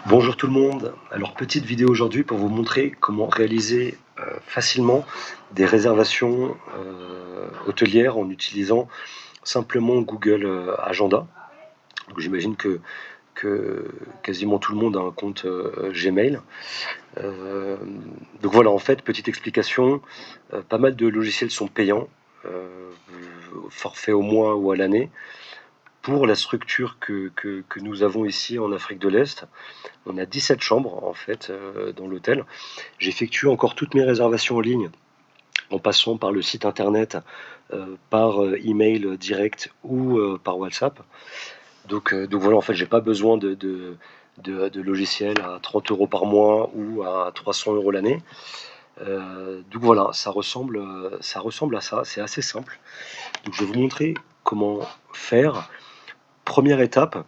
Bonjour tout le monde, alors petite vidéo aujourd'hui pour vous montrer comment réaliser facilement des réservations hôtelières en utilisant simplement Google Agenda. J'imagine que quasiment tout le monde a un compte Gmail. Euh, donc voilà, en fait, petite explication, pas mal de logiciels sont payants, forfait au mois ou à l'année. Pour la structure que nous avons ici en Afrique de l'Est, on a 17 chambres en fait dans l'hôtel. J'effectue encore toutes mes réservations en ligne en passant par le site internet, par email direct ou par WhatsApp. Donc voilà, en fait, j'ai pas besoin de logiciels à 30 euros par mois ou à 300 euros l'année. Donc voilà, ça ressemble à ça, c'est assez simple. Donc je vais vous montrer comment faire. Première étape,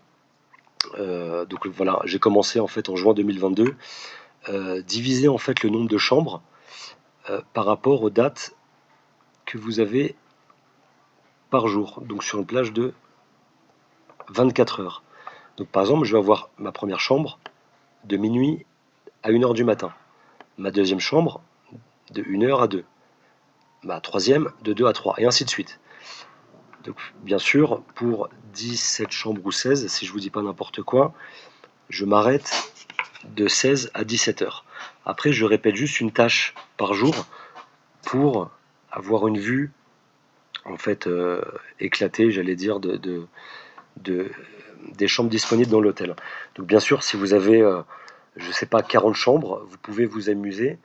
donc voilà, j'ai commencé en fait en juin 2022. Diviser en fait le nombre de chambres par rapport aux dates que vous avez par jour, donc sur une plage de 24 heures. Donc par exemple, je vais avoir ma première chambre de minuit à 1 heure du matin, ma deuxième chambre de 1 heure à 2, ma troisième de 2 à 3, et ainsi de suite. Donc bien sûr, pour 17 chambres ou 16, si je vous dis pas n'importe quoi, je m'arrête de 16 à 17 heures. Après, je répète juste une tâche par jour pour avoir une vue en fait éclatée, j'allais dire, de- des chambres disponibles dans l'hôtel. Donc bien sûr, si vous avez, je sais pas, 40 chambres, vous pouvez vous amuser,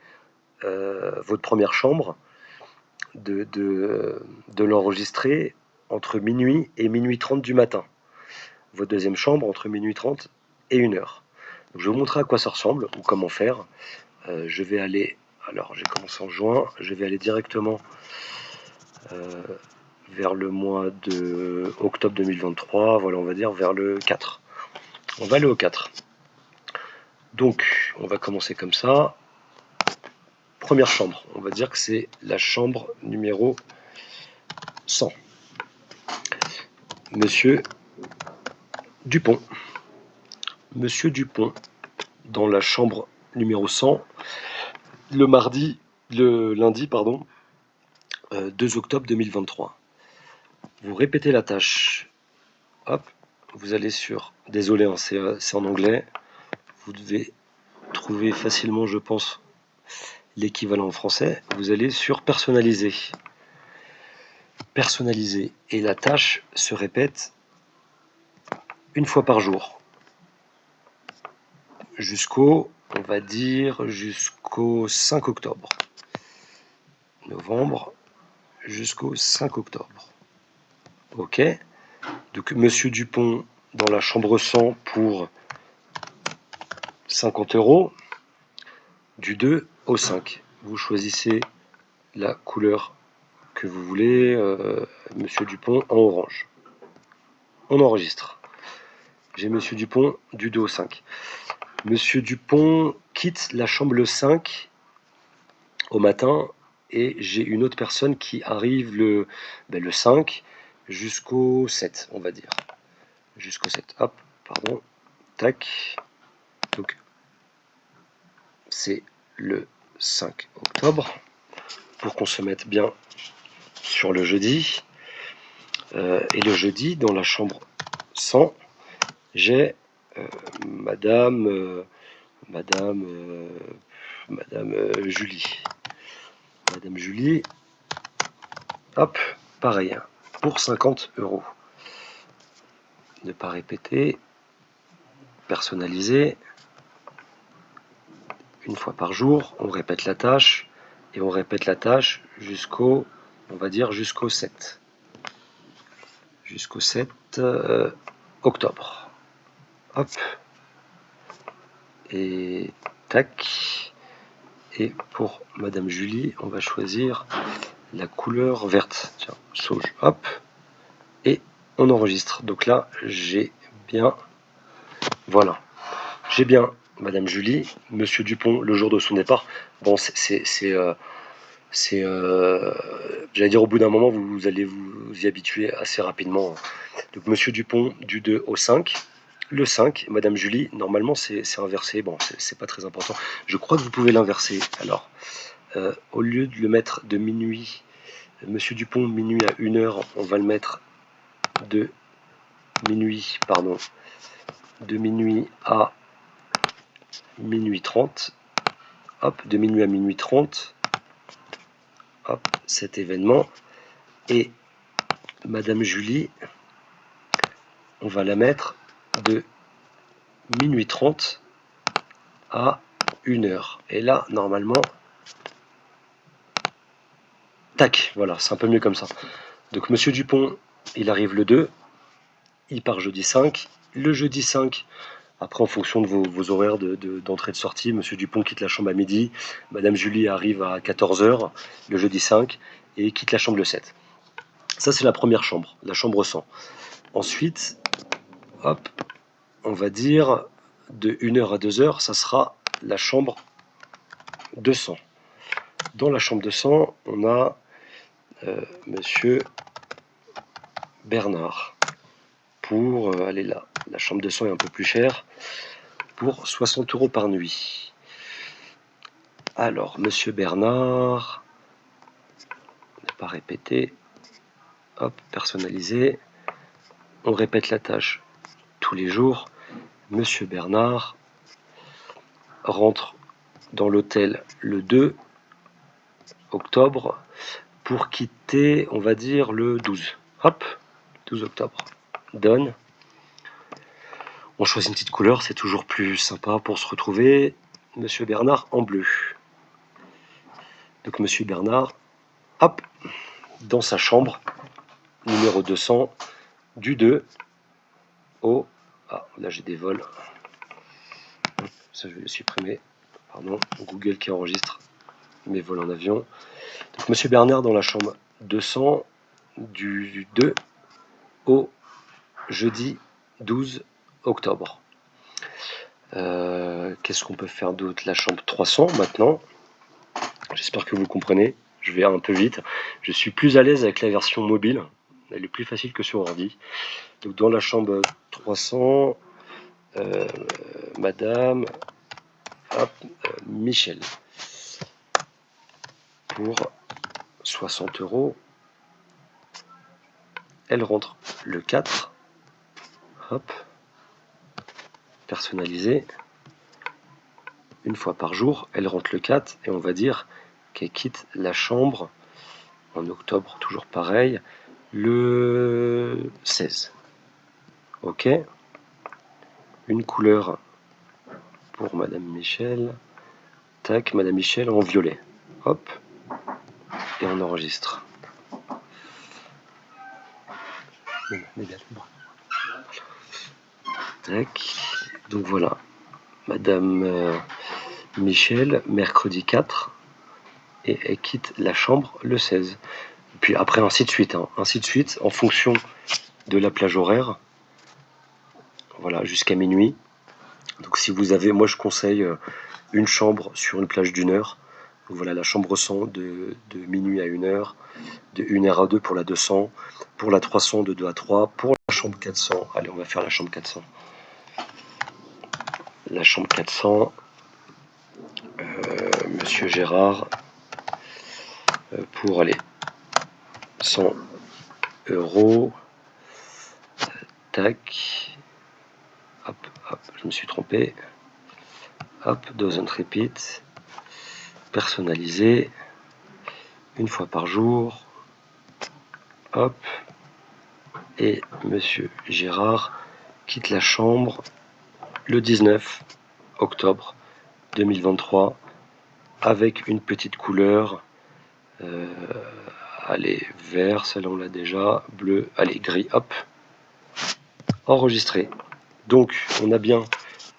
votre première chambre, de l'enregistrer entre minuit et minuit 30 du matin. Votre deuxième chambre entre minuit 30 et 1 heure. Donc, je vais vous montrer à quoi ça ressemble ou comment faire. Je vais aller, alors j'ai commencé en juin, je vais aller directement euh, vers le mois de octobre 2023, voilà, on va dire vers le 4. On va aller au 4. Donc, on va commencer comme ça. Première chambre, on va dire que c'est la chambre numéro 100. Monsieur Dupont. Monsieur Dupont, dans la chambre numéro 100, le lundi, pardon, 2 octobre 2023. Vous répétez la tâche. Hop, vous allez sur. Désolé, hein, c'est en anglais. Vous devez trouver facilement, je pense, l'équivalent en français. Vous allez sur personnaliser. Personnaliser. Et la tâche se répète une fois par jour. Jusqu'au, on va dire, jusqu'au 5 octobre. Novembre jusqu'au 5 octobre. Ok. Donc Monsieur Dupont dans la chambre 100 pour 50 euros. Du 2 au 5. Vous choisissez la couleur que vous voulez. Monsieur Dupont en orange. On enregistre. J'ai Monsieur Dupont du 2 au 5. Monsieur Dupont quitte la chambre 5 au matin et j'ai une autre personne qui arrive le 5 jusqu'au 7, on va dire. Jusqu'au 7. Hop, pardon. Tac. Donc, c'est le 5 octobre. Pour qu'on se mette bien sur le jeudi. Et le jeudi, dans la chambre 100, j'ai Madame, Madame, Madame Julie. Madame Julie, hop, pareil, pour 50 euros. Ne pas répéter, personnaliser. Une fois par jour, on répète la tâche et on répète la tâche jusqu'au, on va dire jusqu'au 7. Jusqu'au 7 octobre. Hop. Et tac. Et pour Madame Julie, on va choisir la couleur verte. Tiens, sauge. Hop. Et on enregistre. Donc là, j'ai bien. Voilà. J'ai bien Madame Julie, Monsieur Dupont le jour de son départ. Bon, j'allais dire au bout d'un moment, vous allez vous y habituer assez rapidement. Donc Monsieur Dupont du 2 au 5, le 5. Madame Julie, normalement c'est inversé. Bon, c'est pas très important. Je crois que vous pouvez l'inverser. Alors, au lieu de le mettre de minuit, Monsieur Dupont, minuit à 1h, on va le mettre de minuit, pardon, de minuit à minuit 30. Hop, de minuit à minuit 30. Hop, cet événement. Et Madame Julie, on va la mettre de minuit 30 à 1h. Et là, normalement, tac, voilà, c'est un peu mieux comme ça. Donc Monsieur Dupont, il arrive le 2, il part jeudi 5. Le jeudi 5, après en fonction de vos horaires d'entrée de sortie, Monsieur Dupont quitte la chambre à midi, Madame Julie arrive à 14h, le jeudi 5, et quitte la chambre le 7. Ça c'est la première chambre, la chambre 100. Ensuite, hop, on va dire de 1h à 2h, ça sera la chambre 200. Dans la chambre 200, on a Monsieur Bernard. Pour aller là, la chambre 200 est un peu plus chère, pour 60 € par nuit. Alors, Monsieur Bernard, ne pas répéter, hop, personnalisé. On répète la tâche tous les jours. Monsieur Bernard rentre dans l'hôtel le 2 octobre pour quitter, on va dire, le 12. Hop, 12 octobre. Donne. On choisit une petite couleur, c'est toujours plus sympa pour se retrouver. Monsieur Bernard en bleu. Donc Monsieur Bernard, hop, dans sa chambre, numéro 200, du 2 au... Ah, là j'ai des vols. Ça je vais le supprimer. Pardon, Google qui enregistre mes vols en avion. Donc Monsieur Bernard dans la chambre 200, du 2 au jeudi 12 octobre. Qu'est-ce qu'on peut faire d'autre? La chambre 300 maintenant. J'espère que vous comprenez. Je vais un peu vite. Je suis plus à l'aise avec la version mobile. Elle est plus facile que sur ordi. Donc dans la chambre 300, Madame Michel pour 60 €. Elle rentre le 4. Hop. Personnalisé. Une fois par jour, elle rentre le 4 et on va dire qu'elle quitte la chambre en octobre, toujours pareil, le 16. Ok. Une couleur pour Madame Michel. Tac, Madame Michel en violet. Hop. Et on enregistre. Tac. Donc voilà. Madame Michel, mercredi 4. Et elle quitte la chambre le 16. Et puis après, ainsi de suite. Ainsi de suite, en fonction de la plage horaire. Voilà, jusqu'à minuit. Donc si vous avez, moi je conseille une chambre sur une plage d'1 heure. Donc voilà, la chambre 100 de minuit à 1h, de 1h à 2 pour la 200, pour la 300 de 2 à 3, pour la chambre 400. Allez, on va faire la chambre 400. La chambre 400, Monsieur Gérard, pour aller 100 €. Tac. Hop, hop, je me suis trompé. Hop, doesn't repeat. Personnalisé. Une fois par jour. Hop. Et Monsieur Gérard quitte la chambre le 19 octobre 2023 avec une petite couleur. Allez, vert, celle-là on l'a déjà. Bleu, allez, gris, hop. Enregistré. Donc, on a bien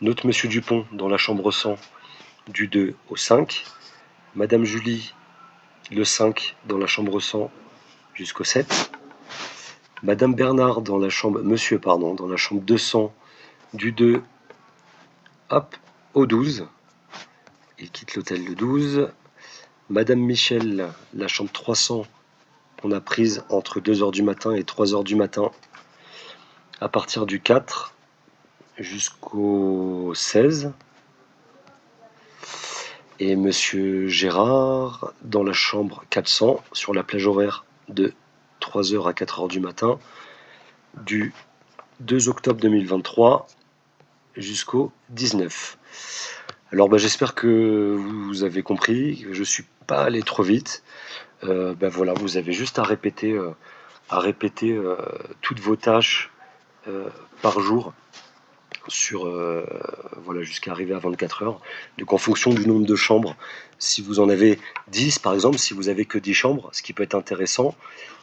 notre Monsieur Dupont dans la chambre 100 du 2 au 5. Madame Julie, le 5 dans la chambre 100 jusqu'au 7. Madame Bernard dans la chambre, Monsieur, pardon, dans la chambre 200 du 2 hop, au 12. Il quitte l'hôtel le 12. Madame Michel, la chambre 300, on a prise entre 2 h du matin et 3 h du matin. À partir du 4 jusqu'au 16. Et monsieur Gérard dans la chambre 400 sur la plage horaire de 3h à 4h du matin du 2 octobre 2023 jusqu'au 19. Alors j'espère que vous avez compris, que je ne suis pas allé trop vite. Voilà, vous avez juste à répéter toutes vos tâches par jour sur voilà, jusqu'à arriver à 24 heures. Donc en fonction du nombre de chambres, si vous en avez 10 par exemple, si vous avez que 10 chambres, ce qui peut être intéressant,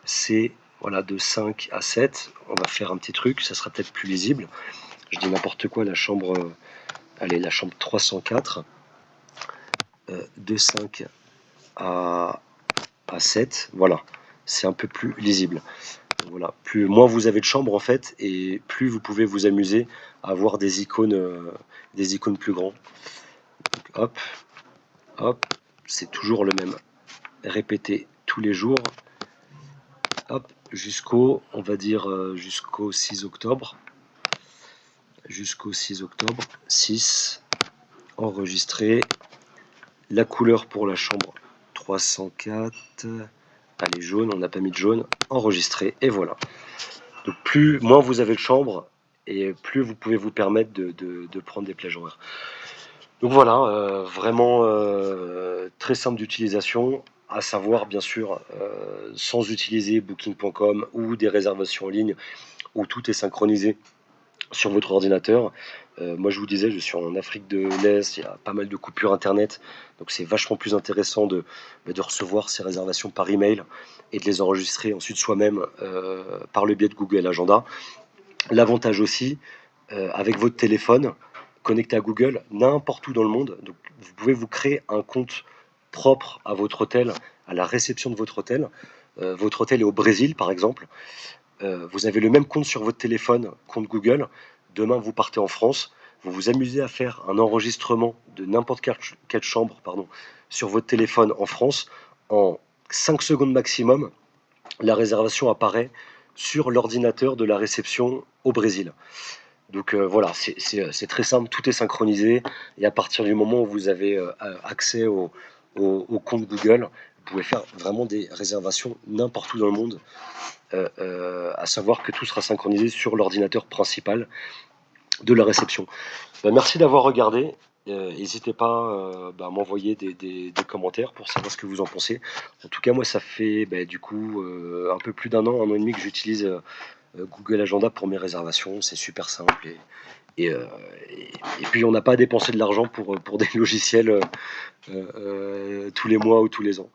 c'est voilà, de 5 à 7. On va faire un petit truc, ça sera peut-être plus lisible. Je dis n'importe quoi, la chambre, allez, la chambre 304, de 5 à 7, voilà, c'est un peu plus lisible. Voilà, moins vous avez de chambres en fait, et plus vous pouvez vous amuser à avoir des icônes plus grands. Donc, hop, hop, c'est toujours le même. Répéter tous les jours. Hop, jusqu'au, on va dire jusqu'au 6 octobre. Jusqu'au 6 octobre. 6, enregistrer. La couleur pour la chambre 304. Allez, jaune, on n'a pas mis de jaune. Enregistrer, et voilà. Donc moins vous avez de chambres, et plus vous pouvez vous permettre de prendre des plages horaires. Donc voilà, vraiment très simple d'utilisation, à savoir bien sûr sans utiliser booking.com ou des réservations en ligne où tout est synchronisé sur votre ordinateur. Moi je vous disais, je suis en Afrique de l'Est, il y a pas mal de coupures internet, donc c'est vachement plus intéressant de recevoir ces réservations par email et de les enregistrer ensuite soi-même par le biais de Google Agenda. L'avantage aussi, avec votre téléphone, connecté à Google, n'importe où dans le monde, donc vous pouvez vous créer un compte propre à votre hôtel, à la réception de votre hôtel. Votre hôtel est au Brésil, par exemple. Vous avez le même compte sur votre téléphone, compte Google. Demain, vous partez en France. Vous vous amusez à faire un enregistrement de n'importe quelle chambre sur votre téléphone en France. En 5 secondes maximum, la réservation apparaît sur l'ordinateur de la réception au Brésil. Donc voilà, c'est très simple, tout est synchronisé, et à partir du moment où vous avez accès au compte Google, vous pouvez faire vraiment des réservations n'importe où dans le monde, à savoir que tout sera synchronisé sur l'ordinateur principal de la réception. Merci d'avoir regardé. N'hésitez pas à m'envoyer des commentaires pour savoir ce que vous en pensez. En tout cas, moi, ça fait du coup un peu plus d'un an et demi que j'utilise Google Agenda pour mes réservations. C'est super simple. Et puis, on n'a pas à dépenser de l'argent pour des logiciels tous les mois ou tous les ans.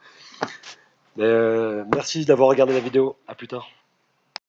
Merci d'avoir regardé la vidéo. À plus tard.